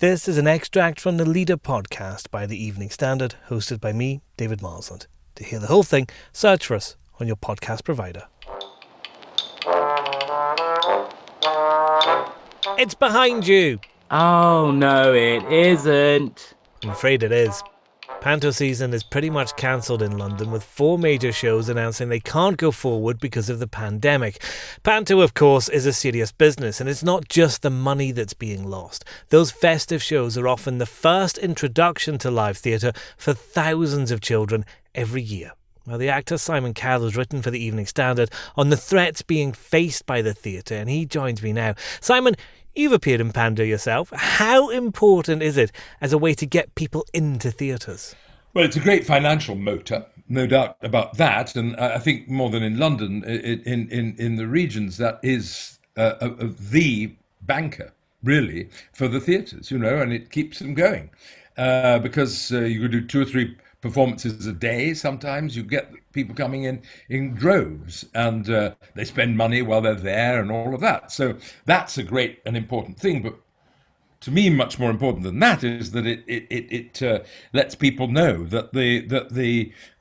This is an extract from the Leader podcast by the Evening Standard, hosted by me, David Marsland. To hear the whole thing, search for us on your podcast provider. It's behind you! Oh, no, it isn't. I'm afraid it is. Panto season is pretty much cancelled in London, with 4 major shows announcing they can't go forward because of the pandemic. Panto, of course, is a serious business, and it's not just the money that's being lost. Those festive shows are often the first introduction to live theatre for thousands of children every year. Well, the actor Simon Callow has written for the Evening Standard on the threats being faced by the theatre, and he joins me now. Simon, you've appeared in Panto yourself. How important is it as a way to get people into theatres? Well, it's a great financial motor, no doubt about that. And I think more than in London, in the regions, that is the banker, really, for the theatres, and it keeps them going. Because you could do 2 or 3 performances a day. Sometimes you get people coming in droves, and they spend money while they're there and all of that. So that's a great and important thing. But to me, much more important than that is that it lets people know that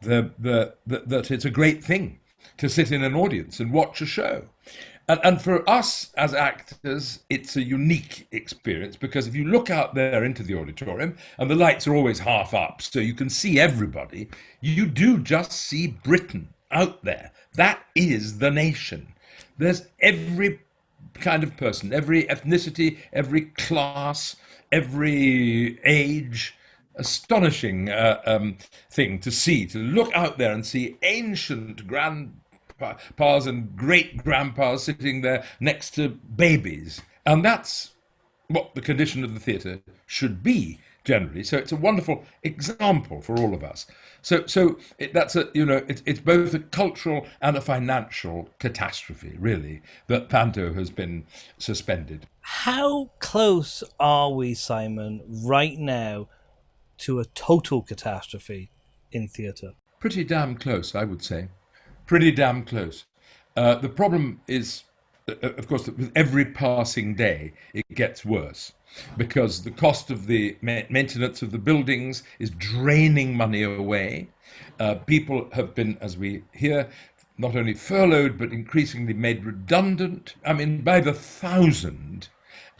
that it's a great thing to sit in an audience and watch a show. And for us as actors, it's a unique experience, because if you look out there into the auditorium and the lights are always half up so you can see everybody, you do just see Britain out there. That is the nation. There's every kind of person, every ethnicity, every class, every age. Astonishing thing to see, to look out there and see ancient grandpas and great grandpas sitting there next to babies. And that's what the condition of the theatre should be generally. So it's a wonderful example for all of us. It's both a cultural and a financial catastrophe, really, that Panto has been suspended. How close are we, Simon, right now to a total catastrophe in theatre? Pretty damn close, I would say. Pretty damn close. The problem is, of course, that with every passing day, it gets worse, because the cost of the maintenance of the buildings is draining money away. People have been, as we hear, not only furloughed, but increasingly made redundant. I mean, by the thousand.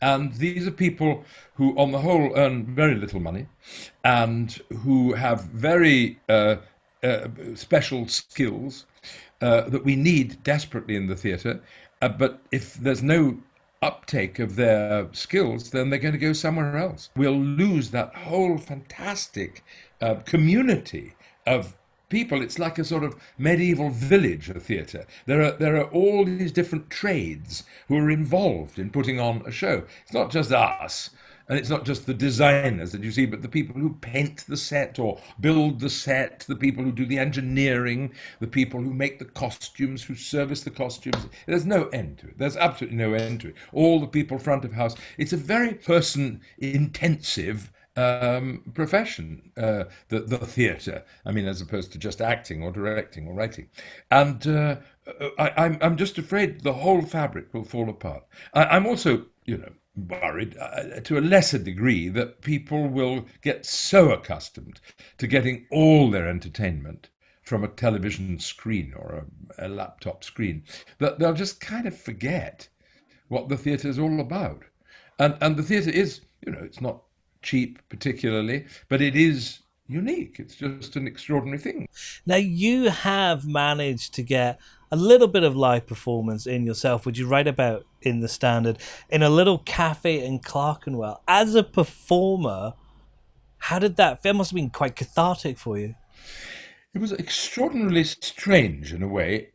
And these are people who, on the whole, earn very little money and who have very special skills that we need desperately in the theatre. But if there's no uptake of their skills, then they're going to go somewhere else. We'll lose that whole fantastic community of people. It's like a sort of medieval village, a theatre. There are all these different trades who are involved in putting on a show. It's not just us, and it's not just the designers that you see, but the people who paint the set or build the set, the people who do the engineering, the people who make the costumes, who service the costumes. There's no end to it. There's absolutely no end to it. All the people front of house. It's a very person-intensive profession, the theatre. I mean, as opposed to just acting or directing or writing. And I'm just afraid the whole fabric will fall apart. I'm also, worried to a lesser degree that people will get so accustomed to getting all their entertainment from a television screen or a laptop screen that they'll just kind of forget what the theatre is all about. And the theatre is, it's not cheap particularly, but it is unique. It's just an extraordinary thing. Now, you have managed to get a little bit of live performance in yourself, which you write about in the Standard, in a little cafe in Clerkenwell. As a performer, how did that feel? It must have been quite cathartic for you. It was extraordinarily strange in a way.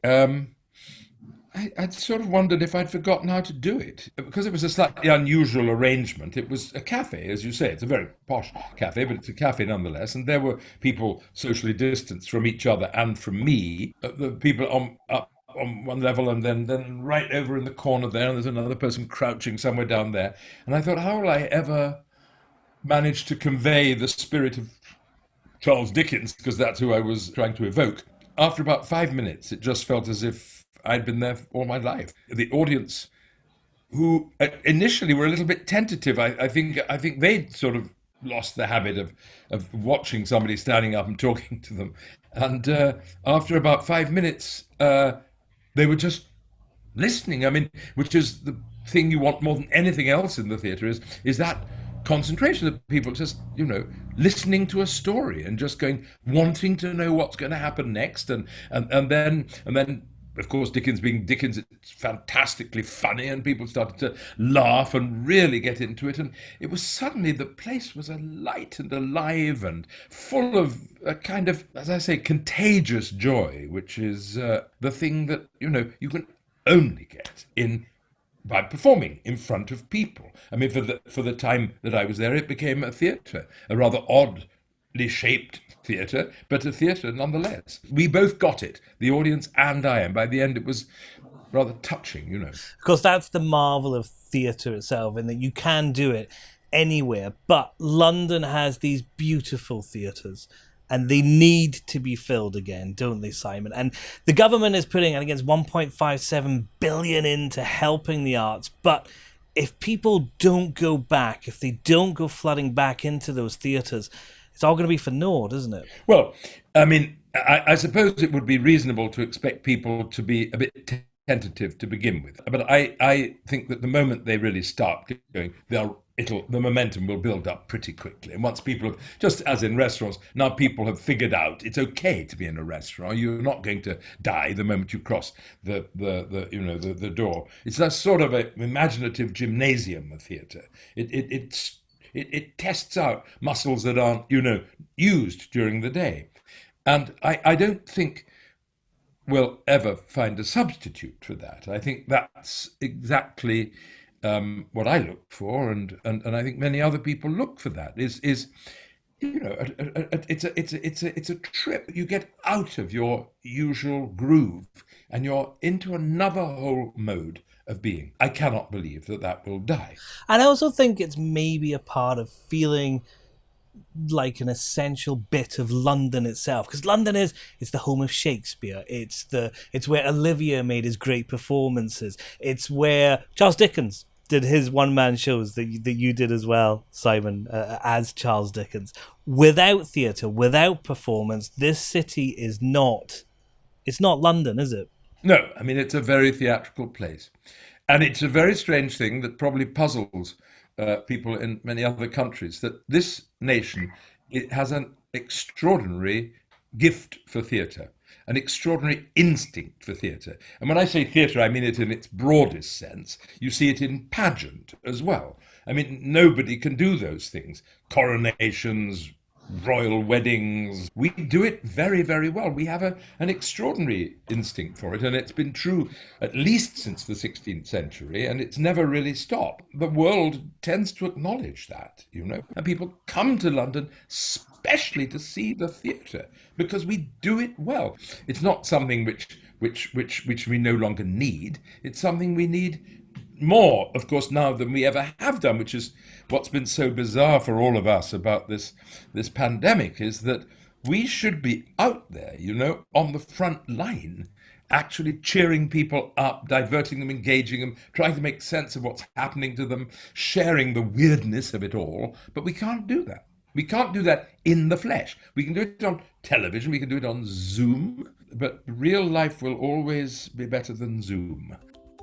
I'd sort of wondered if I'd forgotten how to do it, because it was a slightly unusual arrangement. It was a cafe, as you say. It's a very posh cafe, but it's a cafe nonetheless. And there were people socially distanced from each other and from me. The people up on one level, and then right over in the corner there, and there's another person crouching somewhere down there. And I thought, how will I ever manage to convey the spirit of Charles Dickens, because that's who I was trying to evoke? After about 5 minutes, it just felt as if I'd been there all my life. The audience who initially were a little bit tentative. I think they'd sort of lost the habit of watching somebody standing up and talking to them, and after about 5 minutes, they were just listening. I mean, which is the thing you want more than anything else in the theatre is that concentration of people just listening to a story and just wanting to know what's going to happen next, and then of course, Dickens being Dickens, it's fantastically funny, and people started to laugh and really get into it. And it was suddenly the place was alight and alive and full of a kind of, as I say, contagious joy, which is the thing that you can only get in by performing in front of people. I mean, for the time that I was there, it became a theatre, a rather oddly shaped theatre, but a theatre nonetheless. We both got it, the audience and I, and by the end it was rather touching. Of course, that's the marvel of theatre itself, in that you can do it anywhere, but London has these beautiful theatres, and they need to be filled again, don't they, Simon? And the government is putting, I think it's 1.57 billion into helping the arts, but if people don't go back, if they don't go flooding back into those theatres, it's all going to be for naught, isn't it? Well, I mean, I suppose it would be reasonable to expect people to be a bit tentative to begin with. But I think that the moment they really start going, the momentum will build up pretty quickly. And once people have, just as in restaurants, now people have figured out it's okay to be in a restaurant. You're not going to die the moment you cross the door. It's that sort of an imaginative gymnasium of theatre. It tests out muscles that aren't, used during the day. And I don't think we'll ever find a substitute for that. I think that's exactly what I look for, and I think many other people look for that. It's a trip. You get out of your usual groove and you're into another whole mode of being. I cannot believe that will die. And I also think it's maybe a part of feeling like an essential bit of London itself, because London it's the home of Shakespeare. It's where Olivier made his great performances. It's where Charles Dickens did his one-man shows that you did as well, Simon, as Charles Dickens. Without theatre, without performance, this city is not London, is it? No, I mean, it's a very theatrical place. And it's a very strange thing that probably puzzles people in many other countries, that this nation, it has an extraordinary gift for theatre, an extraordinary instinct for theatre. And when I say theatre, I mean it in its broadest sense. You see it in pageant as well. I mean, nobody can do those things. Coronations, royal weddings. We do it very, very well. We have an extraordinary instinct for it, and it's been true at least since the 16th century, and it's never really stopped. The world tends to acknowledge that, and people come to London especially to see the theatre because we do it well. It's not something which we no longer need. It's something we need more, of course, now than we ever have done, which is what's been so bizarre for all of us about this pandemic, is that we should be out there, on the front line, actually cheering people up, diverting them, engaging them, trying to make sense of what's happening to them, sharing the weirdness of it all. But we can't do that. We can't do that in the flesh. We can do it on television, we can do it on Zoom, but real life will always be better than Zoom.